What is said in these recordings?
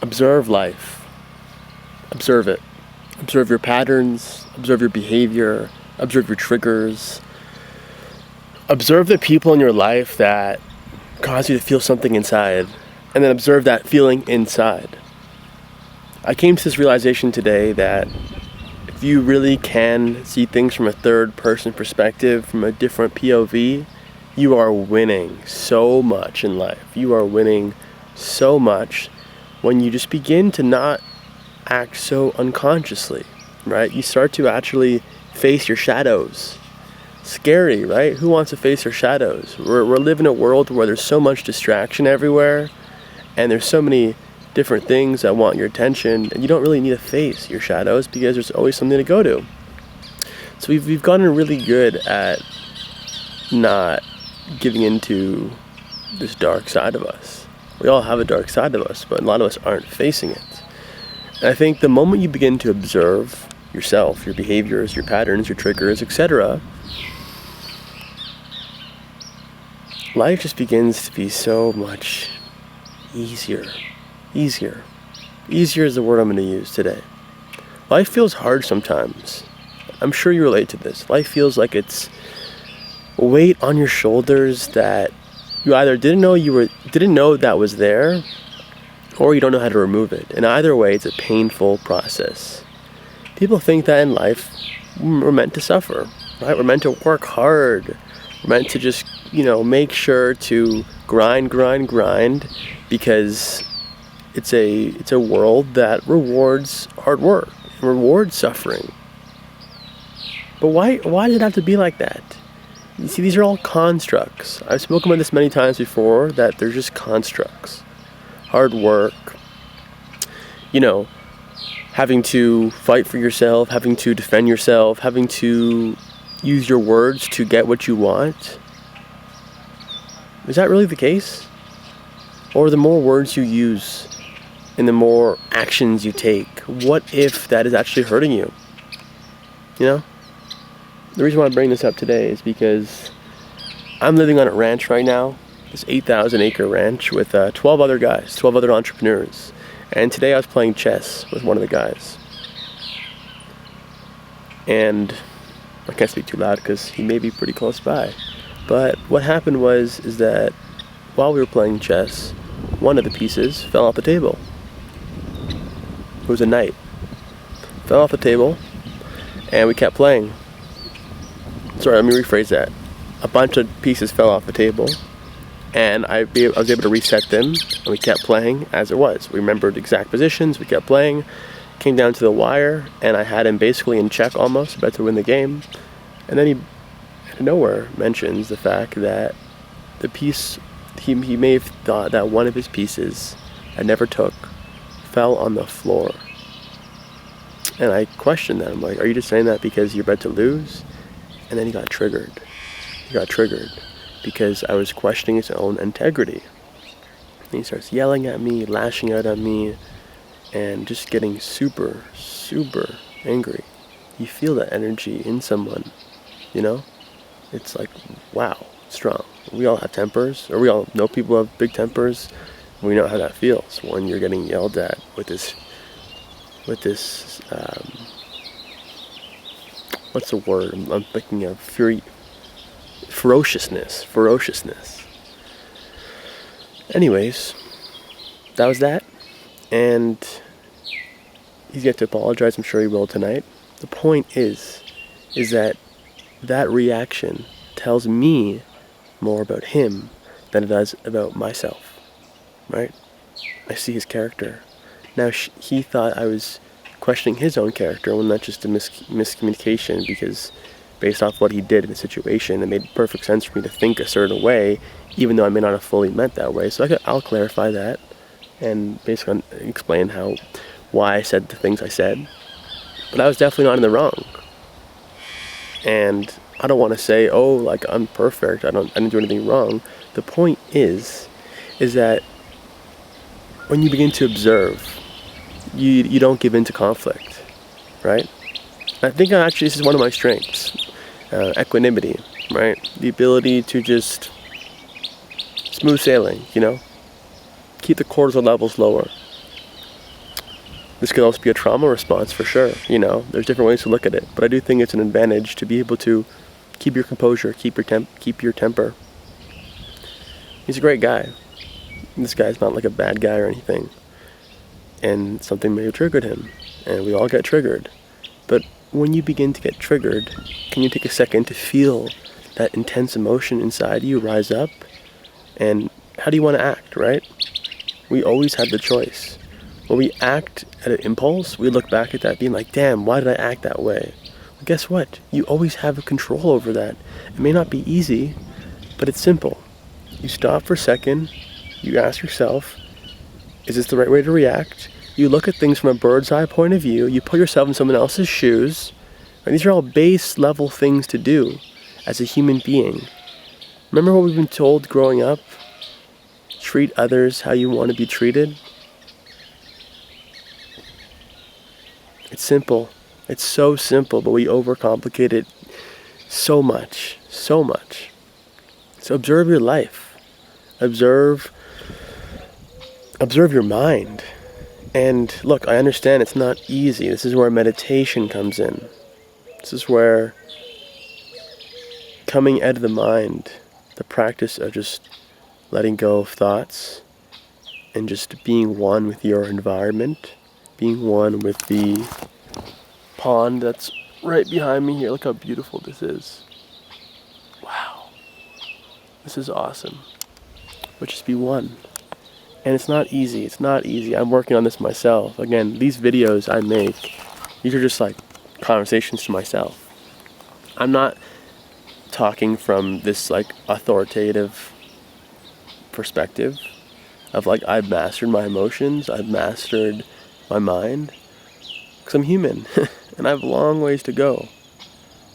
Observe life. Observe it. Observe your patterns. Observe your behavior. Observe your triggers. Observe the people in your life that cause you to feel something inside. And then observe that feeling inside. I came to this realization today that if you really can see things from a third person perspective, from a different POV, you are winning so much in life. You are winning so much when you just begin to not act so unconsciously, right? You start to actually face your shadows. Scary, right? Who wants to face their shadows? We're living in a world where there's so much distraction everywhere, and there's so many different things that want your attention, and you don't really need to face your shadows because there's always something to go to. So we've gotten really good at not giving into this dark side of us. We all have a dark side of us, but a lot of us aren't facing it. And I think the moment you begin to observe yourself, your behaviors, your patterns, your triggers, etc., life just begins to be so much easier. Easier. Easier is the word I'm going to use today. Life feels hard sometimes. I'm sure you relate to this. Life feels like it's a weight on your shoulders that you either didn't know that was there, or you don't know how to remove it. And either way, it's a painful process. People think that in life, we're meant to suffer, right? We're meant to work hard. We're meant to just, make sure to grind, because it's a world that rewards hard work, rewards suffering. But why does it have to be like that? You see, these are all constructs. I've spoken about this many times before, that they're just constructs. Hard work, having to fight for yourself, having to defend yourself, having to use your words to get what you want. Is that really the case? Or the more words you use and the more actions you take, what if that is actually hurting you? The reason why I'm bringing this up today is because I'm living on a ranch right now, this 8,000 acre ranch with 12 other guys, 12 other entrepreneurs. And today I was playing chess with one of the guys. And I can't speak too loud because he may be pretty close by. But what happened is that while we were playing chess, one of the pieces fell off the table. It was a knight. Fell off the table, and we kept playing. Sorry, let me rephrase that. A bunch of pieces fell off the table, and I was able to reset them, and we kept playing as it was. We remembered exact positions, we kept playing, came down to the wire, and I had him basically in check almost, about to win the game. And then he, out of nowhere, mentions the fact that the piece, he may have thought that one of his pieces I never took fell on the floor. And I questioned that. I'm like, are you just saying that because you're about to lose? And then he got triggered. Because I was questioning his own integrity. And he starts yelling at me, lashing out at me, and just getting super, super angry. You feel that energy in someone, It's like, wow, strong. We all have tempers, or we all know people who have big tempers. We know how that feels when you're getting yelled at with this what's the word I'm thinking of? Ferociousness. Anyways, that was that. And he's yet to apologize. I'm sure he will tonight. The point is that reaction tells me more about him than it does about myself, right? I see his character. Now, he thought I was questioning his own character when that's just a miscommunication, because based off what he did in the situation, it made perfect sense for me to think a certain way, even though I may not have fully meant that way. So I'll clarify that and basically explain why I said the things I said. But I was definitely not in the wrong. And I don't want to say, I'm perfect, I didn't do anything wrong. The point is that when you begin to observe, you don't give in to conflict, right? I think actually this is one of my strengths, equanimity, right? The ability to just smooth sailing, keep the cortisol levels lower. This could also be a trauma response for sure. There's different ways to look at it, but I do think it's an advantage to be able to keep your composure, keep your temper. He's a great guy. This guy's not like a bad guy or anything. And something may have triggered him, and we all get triggered. But when you begin to get triggered, can you take a second to feel that intense emotion inside you rise up? And how do you want to act, right? We always have the choice. When we act at an impulse, we look back at that being like, damn, why did I act that way? Well, guess what? You always have a control over that. It may not be easy, but it's simple. You stop for a second, you ask yourself, is this the right way to react? You look at things from a bird's eye point of view, you put yourself in someone else's shoes. Right? These are all base level things to do as a human being. Remember what we've been told growing up? Treat others how you want to be treated. It's simple. It's so simple, but we overcomplicate it so much. So observe your life. Observe your mind. And look, I understand it's not easy. This is where meditation comes in. This is where coming out of the mind, the practice of just letting go of thoughts and just being one with your environment, being one with the pond that's right behind me here. Look how beautiful this is. Wow. This is awesome. But just be one. And it's not easy. I'm working on this myself. Again, these videos I make, these are just like conversations to myself. I'm not talking from this like authoritative perspective of like I've mastered my emotions, I've mastered my mind, because I'm human and I have a long ways to go.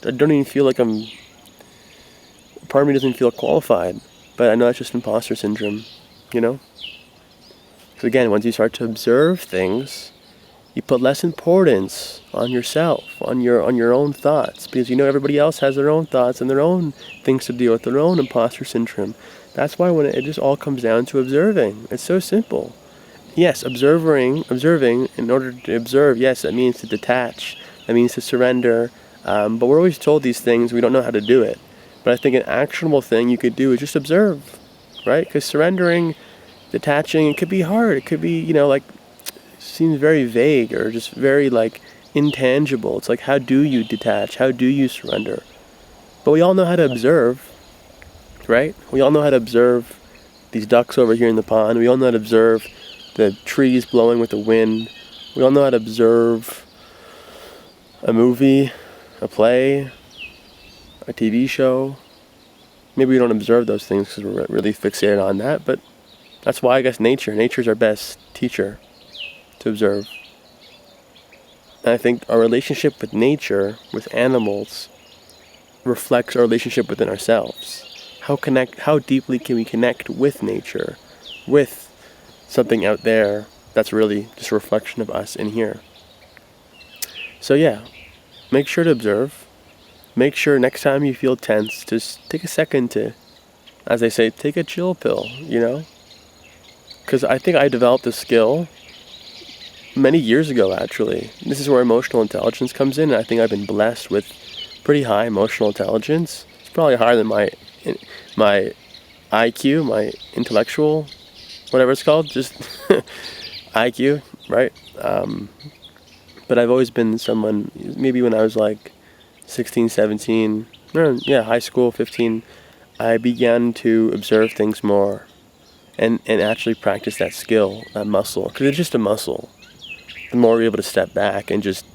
I don't even feel like part of me doesn't feel qualified, but I know it's just imposter syndrome, Because again, once you start to observe things, you put less importance on yourself, on your own thoughts, because everybody else has their own thoughts and their own things to deal with, their own imposter syndrome. That's why when it just all comes down to observing. It's so simple. Yes, observing, in order to observe, yes, that means to detach, that means to surrender, but we're always told these things, we don't know how to do it. But I think an actionable thing you could do is just observe, right? Because surrendering, detaching, it could be hard. It could be, seems very vague or just very intangible. It's like, how do you detach? How do you surrender? But we all know how to observe, right? We all know how to observe these ducks over here in the pond. We all know how to observe the trees blowing with the wind. We all know how to observe a movie, a play, a TV show. Maybe we don't observe those things because we're really fixated on that, but that's why I guess nature's our best teacher to observe. And I think our relationship with nature, with animals, reflects our relationship within ourselves. How deeply can we connect with nature, with something out there that's really just a reflection of us in here? So yeah, make sure to observe. Make sure next time you feel tense, just take a second to, as they say, take a chill pill, Because I think I developed this skill many years ago, actually. This is where emotional intelligence comes in, and I think I've been blessed with pretty high emotional intelligence. It's probably higher than my IQ, my intellectual, whatever it's called, just IQ, right? But I've always been someone, maybe when I was 16, 17, high school, 15, I began to observe things more and actually practice that skill, that muscle, because it's just a muscle. The more you're able to step back and just,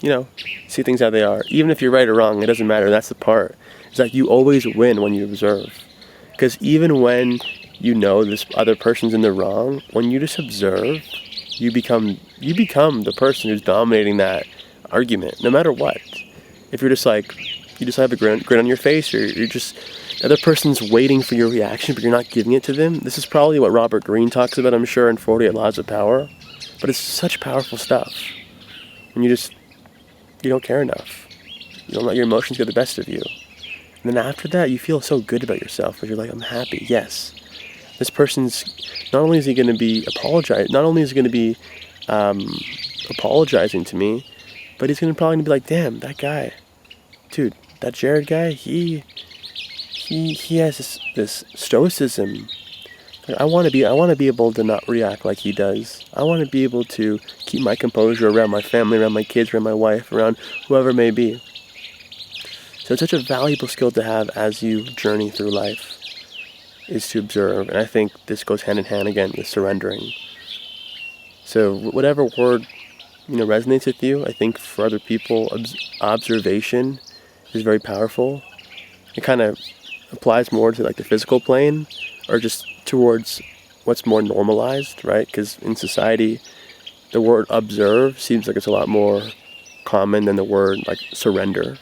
see things how they are. Even if you're right or wrong, it doesn't matter. That's the part. It's like you always win when you observe. Because even when this other person's in the wrong, when you just observe, you become the person who's dominating that argument, no matter what. If you're just you just have a grin on your face, or you're just, the other person's waiting for your reaction, but you're not giving it to them. This is probably what Robert Greene talks about, I'm sure, in 48 Laws of Power. But it's such powerful stuff. And you don't care enough. You don't let your emotions get the best of you. And then after that, you feel so good about yourself, because you're like, I'm happy, yes. This person's, not only is he going to be apologized, not only is he going to be apologizing to me, but he's probably gonna be like, damn, that guy, dude, that Jared guy, he has this stoicism. Like, I want to be able to not react like he does. I want to be able to keep my composure around my family, around my kids, around my wife, around whoever it may be. So it's such a valuable skill to have as you journey through life, is to observe. And I think this goes hand in hand again with surrendering. So whatever word, resonates with you, I think for other people, observation is very powerful. It kind of applies more to like the physical plane, or just towards what's more normalized, right? Because in society, the word observe seems like it's a lot more common than the word like surrender.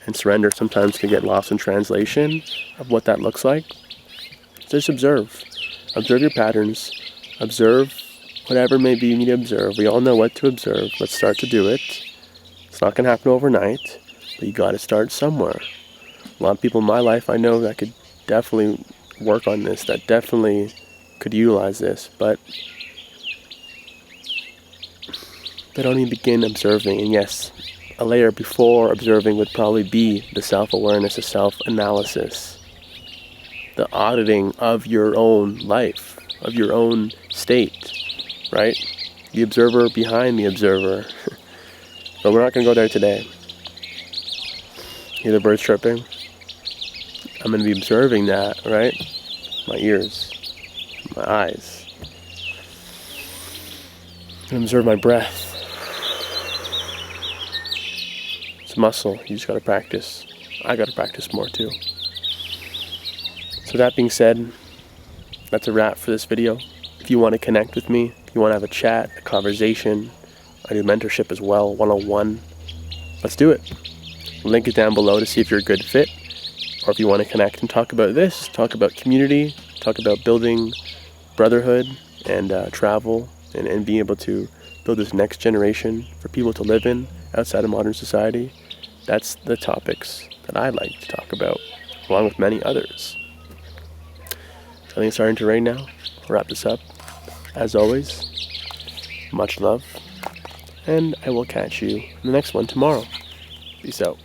And surrender sometimes can get lost in translation of what that looks like. So just observe. Observe your patterns. Observe whatever maybe you need to observe. We all know what to observe. Let's start to do it. It's not going to happen overnight, but you got to start somewhere. A lot of people in my life I know that could definitely work on this, that definitely could utilize this, but they don't even begin observing. And yes, a layer before observing would probably be the self-awareness, the self-analysis, the auditing of your own life, of your own state, right? The observer behind the observer. But we're not going to go there today. Hear the birds chirping? I'm going to be observing that, right? My ears, my eyes. And observe my breath. It's muscle. You just got to practice. I got to practice more too. So that being said, that's a wrap for this video. If you want to connect with me, if you want to have a chat, a conversation, I do mentorship as well, one-on-one. Let's do it. Link it down below to see if you're a good fit. Or if you want to connect and talk about this, talk about community, talk about building brotherhood and travel and being able to build this next generation for people to live in outside of modern society, that's the topics that I like to talk about, along with many others. I think it's starting to rain now. I'll wrap this up. As always, much love, and I will catch you in the next one tomorrow. Peace out.